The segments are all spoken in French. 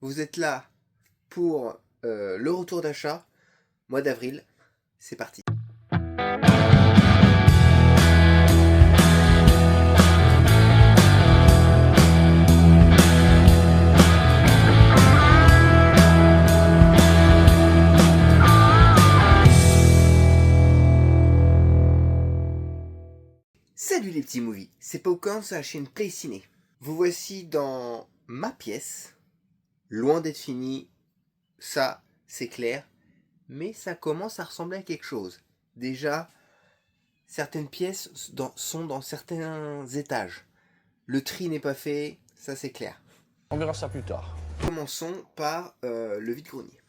Vous êtes là pour le retour d'achat, mois d'avril. C'est parti. Salut les petits movies, c'est Popcorn sur la chaîne Play Ciné. Vous voici dans ma pièce, loin d'être fini, ça c'est clair, mais ça commence à ressembler à quelque chose. Déjà, certaines pièces sont dans certains étages. Le tri n'est pas fait, ça c'est clair. On verra ça plus tard. Commençons par le vide-grenier.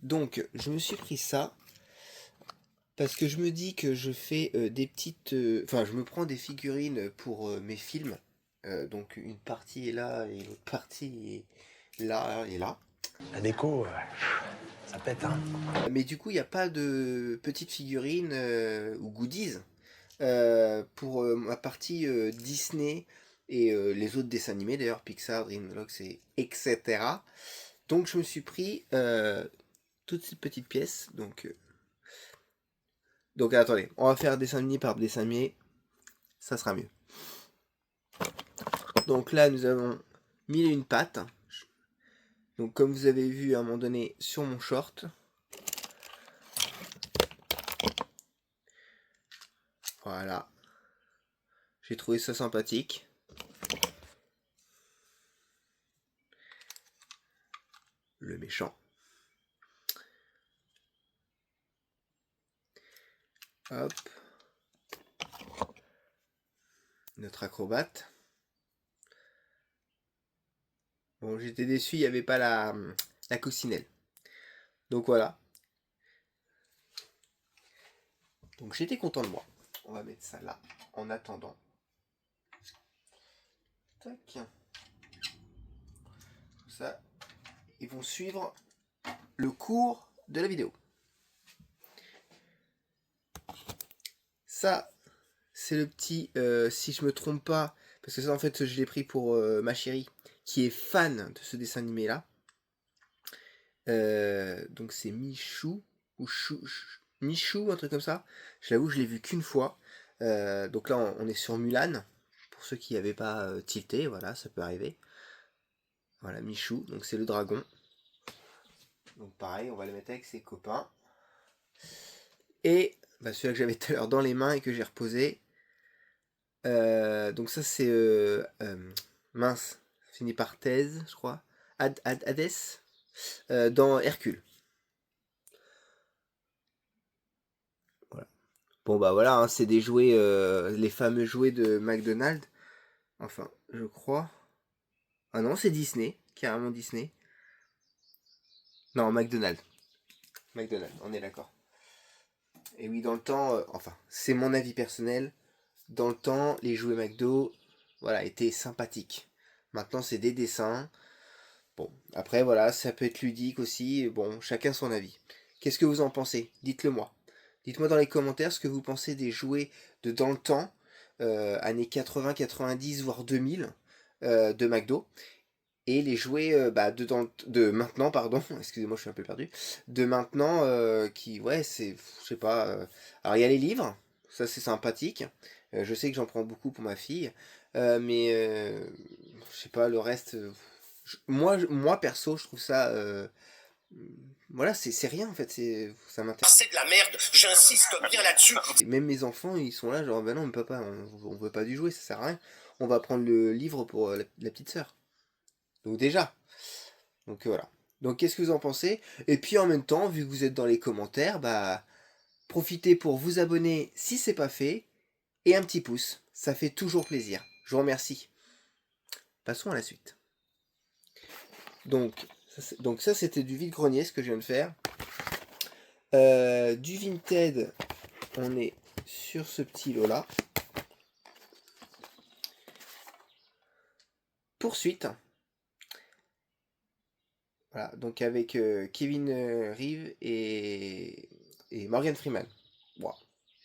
Donc, je me suis pris ça parce que je me dis que je fais des petites... Enfin, je me prends des figurines pour mes films. Donc, une partie est là et l'autre partie est là et là. La déco, ça pète, hein. Mais du coup, il n'y a pas de petites figurines ou goodies pour ma partie Disney et les autres dessins animés, d'ailleurs, Pixar, DreamWorks, et etc. Donc, je me suis pris toutes ces petites pièces. Donc attendez, on va faire dessin animé par dessin animé, ça sera mieux. Donc là, nous avons 1001 pattes. Donc comme vous avez vu à un moment donné sur mon short. Voilà. J'ai trouvé ça sympathique. Le méchant. Hop. Notre acrobate. Bon, j'étais déçu, il n'y avait pas la coccinelle. Donc voilà. Donc j'étais content de moi. On va mettre ça là, en attendant. Tac. Ça, ils vont suivre le cours de la vidéo. Ça, c'est le petit, si je me trompe pas, parce que ça en fait je l'ai pris pour ma chérie, qui est fan de ce dessin animé là. Donc c'est Michou, ou Michou, un truc comme ça. Je l'avoue, je l'ai vu qu'une fois. Donc là on est sur Mulan, pour ceux qui n'avaient pas tilté, voilà, ça peut arriver. Voilà, Michou, donc c'est le dragon. Donc pareil, on va le mettre avec ses copains. Et bah, celui-là que j'avais tout à l'heure dans les mains et que j'ai reposé. Donc ça c'est mince, fini par thèse, je crois. Hadès, dans Hercule. Voilà. Bon bah voilà, hein, c'est des jouets, les fameux jouets de McDonald's. Enfin, je crois. Ah non, c'est Disney, carrément Disney. Non, McDonald's. McDonald's, on est d'accord. Et oui, dans le temps, enfin, c'est mon avis personnel. Dans le temps, les jouets McDo, voilà, étaient sympathiques. Maintenant, c'est des dessins. Bon, après, voilà, ça peut être ludique aussi. Bon, chacun son avis. Qu'est-ce que vous en pensez? Dites-le moi. Dites-moi dans les commentaires ce que vous pensez des jouets de dans le temps, années 80, 90, voire 2000, de McDo. Et les jouets de maintenant, pardon, excusez-moi, je suis un peu perdu. De maintenant, qui, ouais, c'est, je sais pas. Alors, il y a les livres, ça c'est sympathique. Je sais que j'en prends beaucoup pour ma fille. Mais, je sais pas, le reste. Moi, perso, je trouve ça. Voilà, c'est rien en fait, ça m'intéresse. C'est de la merde, j'insiste bien là-dessus. Même mes enfants, ils sont là, genre, bah non, mais papa, on veut pas du jouet, ça sert à rien. On va prendre le livre pour la petite sœur. Donc, déjà. Donc, voilà. Donc, qu'est-ce que vous en pensez? Et puis, en même temps, vu que vous êtes dans les commentaires, bah, profitez pour vous abonner si c'est pas fait. Et un petit pouce, ça fait toujours plaisir. Je vous remercie. Passons à la suite. Donc ça c'était du vide-grenier ce que je viens de faire. Du Vinted, on est sur ce petit lot là. Poursuite. Voilà, donc avec Kevin Reeve et Morgan Freeman. Wow,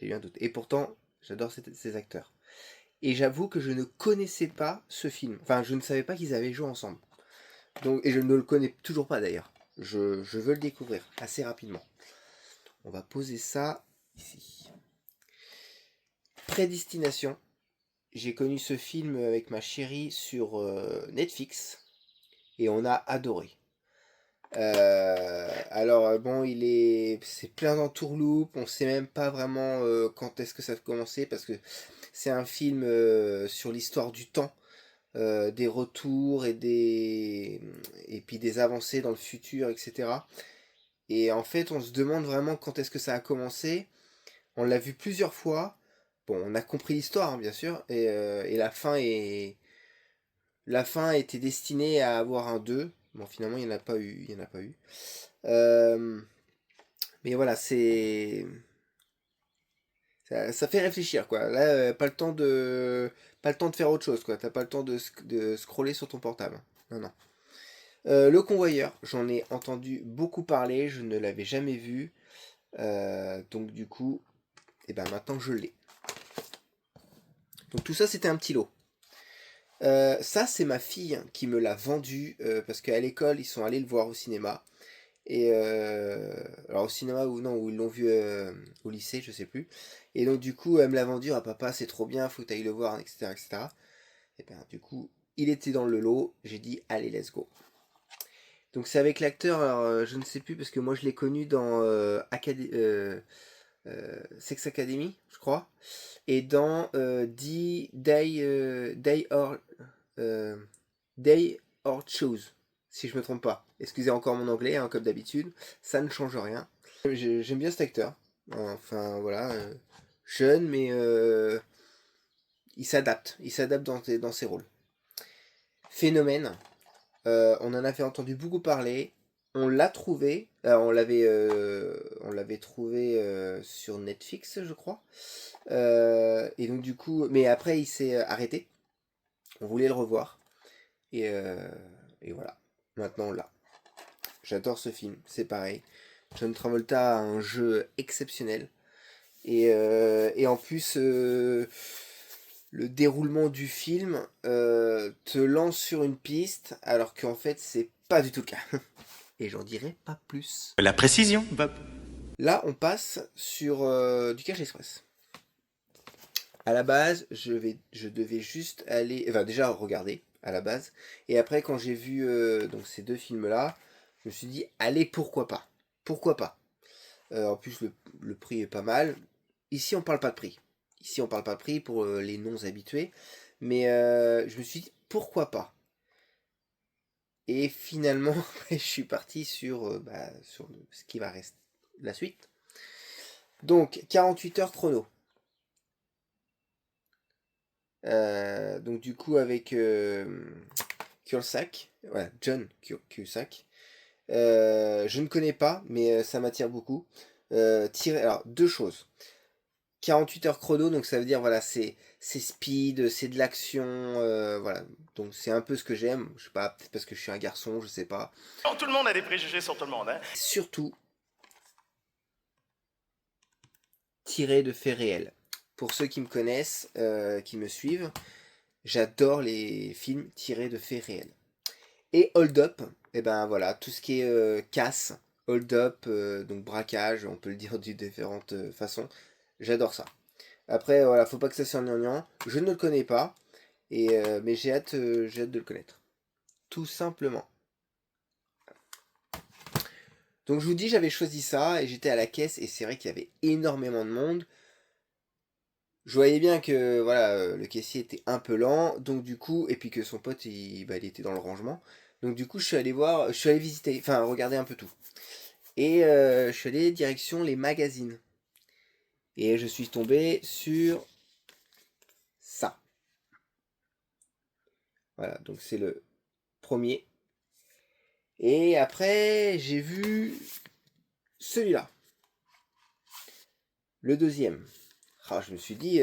j'ai eu un doute. Et pourtant, j'adore ces acteurs. Et j'avoue que je ne connaissais pas ce film. Enfin, je ne savais pas qu'ils avaient joué ensemble. Donc, et je ne le connais toujours pas d'ailleurs. Je veux le découvrir assez rapidement. On va poser ça ici. Prédestination. J'ai connu ce film avec ma chérie sur Netflix et on a adoré. Alors bon, c'est plein d'entourloupes, on sait même pas vraiment quand est-ce que ça a commencé parce que c'est un film sur l'histoire du temps, des retours et puis des avancées dans le futur, etc. Et en fait, on se demande vraiment quand est-ce que ça a commencé. On l'a vu plusieurs fois. Bon, on a compris l'histoire, hein, bien sûr, et la fin était destinée à avoir un 2. Bon, finalement, il n'y en a pas eu. Il y en a pas eu. Euh, mais voilà, ça fait réfléchir, quoi. Là, pas le temps de faire autre chose, quoi. T'as pas le temps de scroller sur ton portable. Non, non. Le Convoyeur, j'en ai entendu beaucoup parler, je ne l'avais jamais vu. Donc du coup, et ben maintenant je l'ai. Donc tout ça, c'était un petit lot. Ça, c'est ma fille qui me l'a vendu parce qu'à l'école, ils sont allés le voir au cinéma. Et alors au cinéma ou non, où ils l'ont vu au lycée, je sais plus. Et donc du coup, elle me l'a vendu, ah papa, c'est trop bien, faut que t'ailles le voir, etc., etc. Et bien du coup, il était dans le lot, j'ai dit, allez, let's go. Donc c'est avec l'acteur, alors je ne sais plus parce que moi je l'ai connu dans Sex Academy, je crois, et dans euh, Day or Choose, si je me trompe pas. Excusez encore mon anglais, hein, comme d'habitude, ça ne change rien. J'aime bien cet acteur. Enfin voilà, jeune, mais il s'adapte dans ses rôles. Phénomène, on en avait entendu beaucoup parler. On l'a trouvé, on l'avait trouvé sur Netflix, je crois. Et donc du coup, mais après il s'est arrêté. On voulait le revoir. Et, euh, et voilà. Maintenant on l'a. J'adore ce film, c'est pareil. John Travolta a un jeu exceptionnel. Et en plus, le déroulement du film te lance sur une piste, alors qu'en fait, c'est pas du tout le cas. Et j'en dirai pas plus. La précision, Bob. Là, on passe sur du Cash Express. À la base, je devais juste aller, enfin déjà regarder à la base, et après quand j'ai vu donc ces deux films-là, je me suis dit allez pourquoi pas. En plus le prix est pas mal. Ici on parle pas de prix. Ici on parle pas de prix pour les non habitués, mais je me suis dit pourquoi pas. Et finalement, je suis parti sur ce qui va rester la suite. Donc 48 heures chrono. Donc du coup avec Cusack, voilà, John Cusack. Je ne connais pas, mais ça m'attire beaucoup. Alors deux choses. 48 heures chrono, donc ça veut dire voilà, c'est speed, c'est de l'action, voilà. Donc c'est un peu ce que j'aime. Je sais pas, peut-être parce que je suis un garçon, je sais pas. Tout le monde a des préjugés sur tout le monde, hein. Surtout tiré de faits réels. Pour ceux qui me connaissent, qui me suivent, j'adore les films tirés de faits réels. Et Hold Up, et ben voilà, tout ce qui est casse, Hold Up, donc braquage, on peut le dire de différentes façons, j'adore ça. Après, voilà, faut pas que ça soit gnangnan, je ne le connais pas, mais j'ai hâte de le connaître. Tout simplement. Donc je vous dis, j'avais choisi ça, et j'étais à la caisse, et c'est vrai qu'il y avait énormément de monde. Je voyais bien que voilà, le caissier était un peu lent, donc du coup, et puis que son pote il était dans le rangement. Donc du coup, je suis allé visiter, enfin regarder un peu tout. Et je suis allé direction les magazines. Et je suis tombé sur ça. Voilà, donc c'est le premier. Et après, j'ai vu celui-là. Le deuxième. Ah, je me suis dit,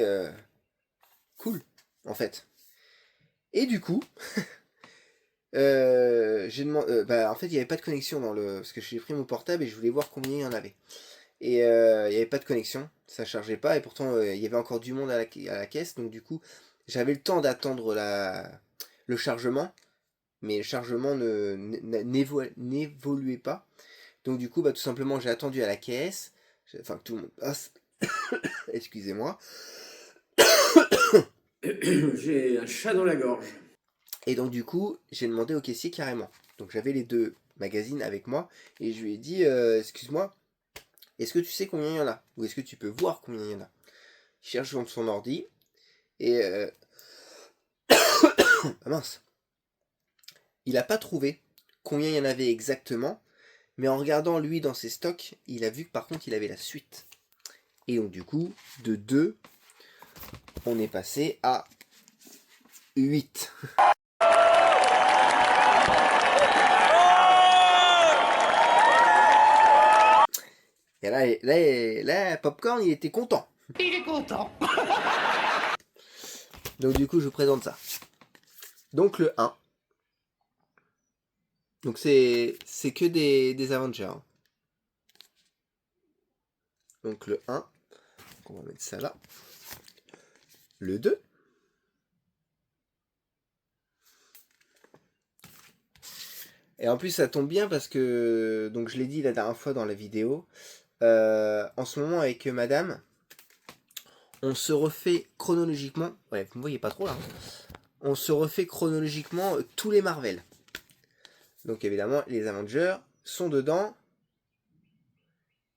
cool, en fait. Et du coup, j'ai demandé, en fait, il n'y avait pas de connexion parce que j'ai pris mon portable et je voulais voir combien il y en avait. Et il n'y avait pas de connexion, ça chargeait pas, et pourtant il y avait encore du monde à la caisse, donc du coup, j'avais le temps d'attendre le chargement, mais le chargement n'évoluait pas. Donc du coup, tout simplement, j'ai attendu à la caisse, enfin que tout le monde passe, excusez-moi. J'ai un chat dans la gorge. Et donc du coup, j'ai demandé au caissier carrément. Donc j'avais les 2 magazines avec moi, et je lui ai dit, excuse-moi, est-ce que tu sais combien il y en a? Ou est-ce que tu peux voir combien il y en a? Il cherche sur son ordi, et ah mince. Il n'a pas trouvé combien il y en avait exactement, mais en regardant lui dans ses stocks, il a vu que par contre il avait la suite. Et donc du coup, de 2, on est passé à 8. Et là, Popcorn, il était content. Il est content. Donc du coup, je vous présente ça. Donc le 1. Donc c'est que des Avengers. Donc le 1. On va mettre ça là. Le 2. Et en plus, ça tombe bien parce que, donc je l'ai dit la dernière fois dans la vidéo, en ce moment avec madame, on se refait chronologiquement, ouais, vous me voyez pas trop là, on se refait chronologiquement tous les Marvel. Donc évidemment, les Avengers sont dedans,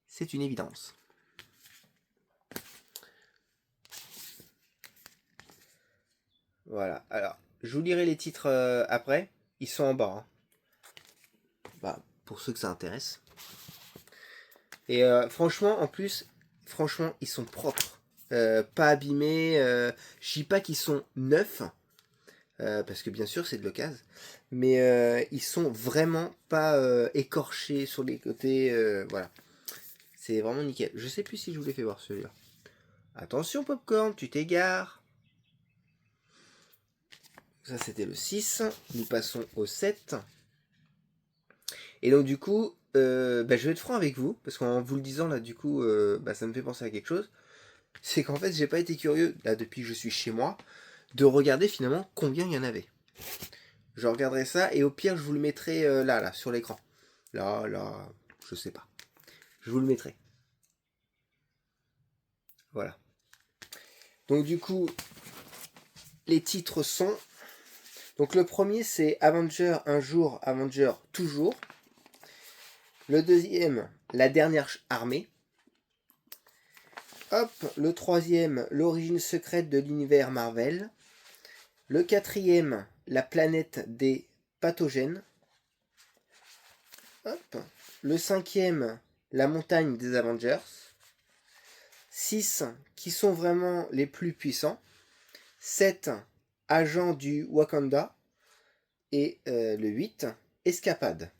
c'est une évidence. Voilà, alors, je vous lirai les titres après, ils sont en bas. Hein. Pour ceux que ça intéresse. Et franchement, en plus, franchement, ils sont propres. Pas abîmés. Je dis pas qu'ils sont neufs. Parce que bien sûr, c'est de l'occasion. Mais ils sont vraiment pas écorchés sur les côtés. Voilà. C'est vraiment nickel. Je sais plus si je vous l'ai fait voir celui-là. Attention, Popcorn, tu t'égares. Ça, c'était le 6. Nous passons au 7. Et donc, du coup, je vais être franc avec vous. Parce qu'en vous le disant, là, du coup, ça me fait penser à quelque chose. C'est qu'en fait, j'ai pas été curieux, là, depuis que je suis chez moi, de regarder finalement combien il y en avait. Je regarderai ça et au pire, je vous le mettrai là, sur l'écran. Là, je sais pas. Je vous le mettrai. Voilà. Donc du coup, les titres sont... Donc le premier, c'est Avenger un jour, Avenger toujours. Le deuxième, La dernière armée. Hop, le troisième, L'origine secrète de l'univers Marvel. Le quatrième, La planète des pathogènes. Hop. Le cinquième, La montagne des Avengers. 6, qui sont vraiment les plus puissants. 7, Agents du Wakanda. Et le 8, Escapade.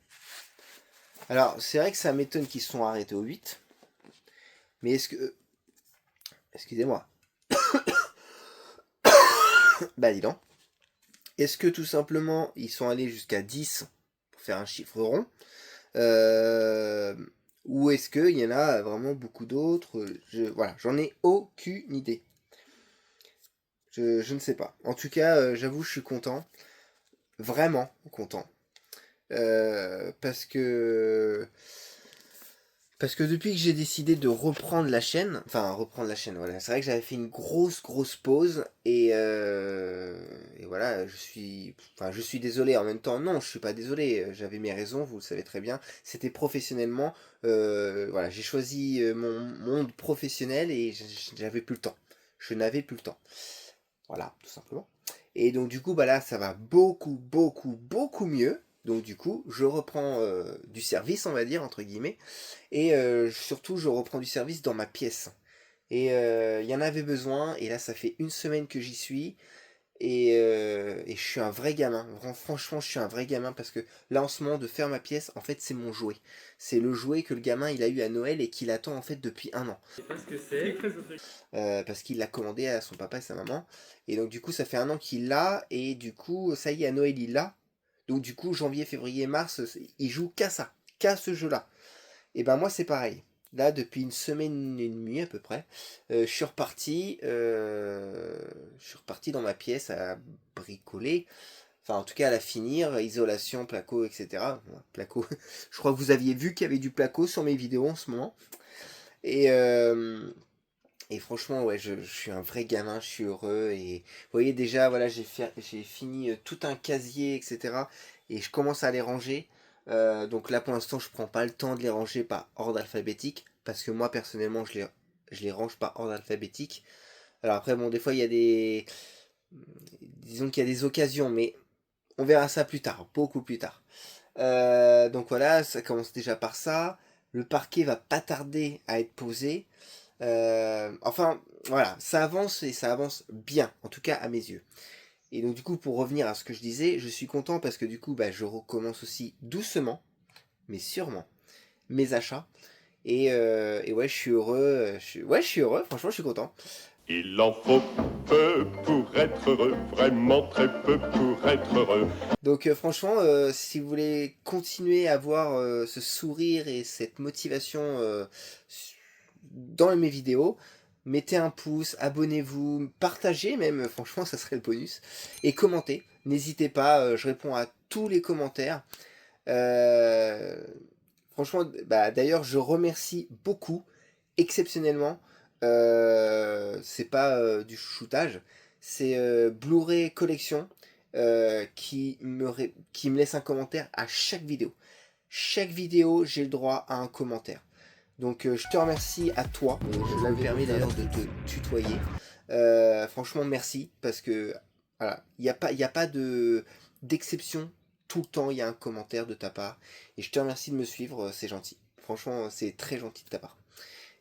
Alors, c'est vrai que ça m'étonne qu'ils se sont arrêtés au 8. Mais est-ce que... Excusez-moi. Dis donc. Est-ce que tout simplement, ils sont allés jusqu'à 10 pour faire un chiffre rond ou est-ce qu'il y en a vraiment beaucoup d'autres? Voilà, j'en ai aucune idée. Je ne sais pas. En tout cas, j'avoue, je suis content. Vraiment content. Parce que depuis que j'ai décidé de reprendre la chaîne, voilà, c'est vrai que j'avais fait une grosse pause et voilà, je suis désolé en même temps. Non, je suis pas désolé, j'avais mes raisons, vous le savez très bien. C'était professionnellement, voilà, j'ai choisi mon monde professionnel et j'avais plus le temps. Je n'avais plus le temps. Voilà, tout simplement. Et donc du coup, là, ça va beaucoup mieux. Donc du coup, je reprends du service, on va dire, entre guillemets. Et surtout, je reprends du service dans ma pièce. Et il y en avait besoin. Et là, ça fait 1 semaine que j'y suis. Et je suis un vrai gamin. Franchement, je suis un vrai gamin. Parce que là, en ce moment, de faire ma pièce, en fait, c'est mon jouet. C'est le jouet que le gamin, il a eu à Noël et qu'il attend, en fait, depuis 1 an. Je sais pas ce que c'est. Parce qu'il l'a commandé à son papa et sa maman. Et donc, du coup, ça fait 1 an qu'il l'a. Et du coup, ça y est, à Noël, il l'a. Donc du coup, janvier, février, mars, il joue qu'à ça, qu'à ce jeu-là. Et moi c'est pareil. Là, depuis 1 semaine et demie à peu près, je suis reparti dans ma pièce à bricoler. Enfin, en tout cas, à la finir, isolation, placo, etc. Bon, placo, je crois que vous aviez vu qu'il y avait du placo sur mes vidéos en ce moment. Et, euh, et franchement, ouais, je suis un vrai gamin, je suis heureux. Et vous voyez, déjà, voilà, j'ai fini tout un casier, etc. Et je commence à les ranger. Donc là, pour l'instant, je prends pas le temps de les ranger par ordre alphabétique. Parce que moi, personnellement, je les range par ordre alphabétique. Alors après, bon, des fois, il y a des... Disons qu'il y a des occasions, mais on verra ça plus tard, beaucoup plus tard. Donc voilà, ça commence déjà par ça. Le parquet va pas tarder à être posé. Enfin, voilà, ça avance et ça avance bien, en tout cas à mes yeux. Et donc du coup, pour revenir à ce que je disais, je suis content parce que du coup, bah, je recommence aussi doucement, mais sûrement, mes achats. Et ouais, je suis heureux. Ouais, je suis heureux, franchement, je suis content. Il en faut peu pour être heureux, vraiment très peu pour être heureux. Donc franchement, si vous voulez continuer à avoir ce sourire et cette motivation dans mes vidéos, mettez un pouce, abonnez-vous, partagez même, franchement ça serait le bonus, et commentez, n'hésitez pas, je réponds à tous les commentaires. Euh, Franchement, bah, d'ailleurs je remercie beaucoup, exceptionnellement, c'est pas du chouchoutage, c'est Blu-ray Collection qui me laisse un commentaire à chaque vidéo. Chaque vidéo, j'ai le droit à un commentaire. Donc je te remercie à toi. Je me permets d'ailleurs de te tutoyer. Franchement, merci parce que voilà, il y a pas d'exception. Tout le temps, il y a un commentaire de ta part. Et je te remercie de me suivre, c'est gentil. Franchement, c'est très gentil de ta part.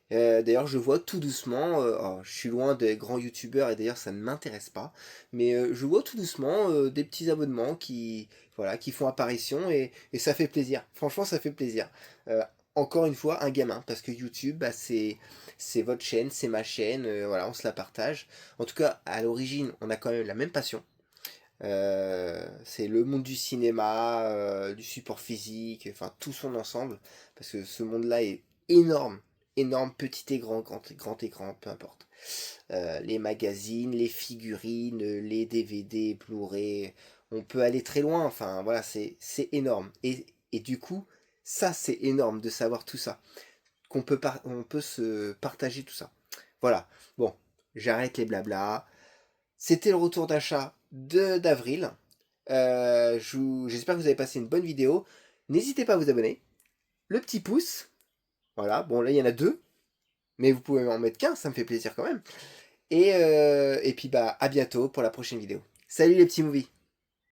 D'ailleurs, je vois tout doucement, oh, je suis loin des grands youtubeurs et d'ailleurs ça ne m'intéresse pas, mais je vois tout doucement des petits abonnements voilà, qui font apparition et ça fait plaisir. Franchement, ça fait plaisir. Euh, Encore une fois, un gamin, parce que YouTube, bah, c'est votre chaîne, c'est ma chaîne, voilà, on se la partage. En tout cas, à l'origine, on a quand même la même passion. C'est le monde du cinéma, du support physique, enfin tout son ensemble, parce que ce monde-là est énorme, énorme, petit et grand, grand écran, peu importe. Les magazines, les figurines, les DVD, Blu-ray, on peut aller très loin, enfin voilà, c'est énorme. Et du coup, ça c'est énorme de savoir tout ça, on peut se partager tout ça. Voilà, bon, j'arrête les blabla. C'était le retour d'achat d'avril. J'espère que vous avez passé une bonne vidéo. N'hésitez pas à vous abonner. Le petit pouce. Voilà, bon là il y en a 2. Mais vous pouvez en mettre qu'un, ça me fait plaisir quand même. Et puis bah à bientôt pour la prochaine vidéo. Salut les petits movies.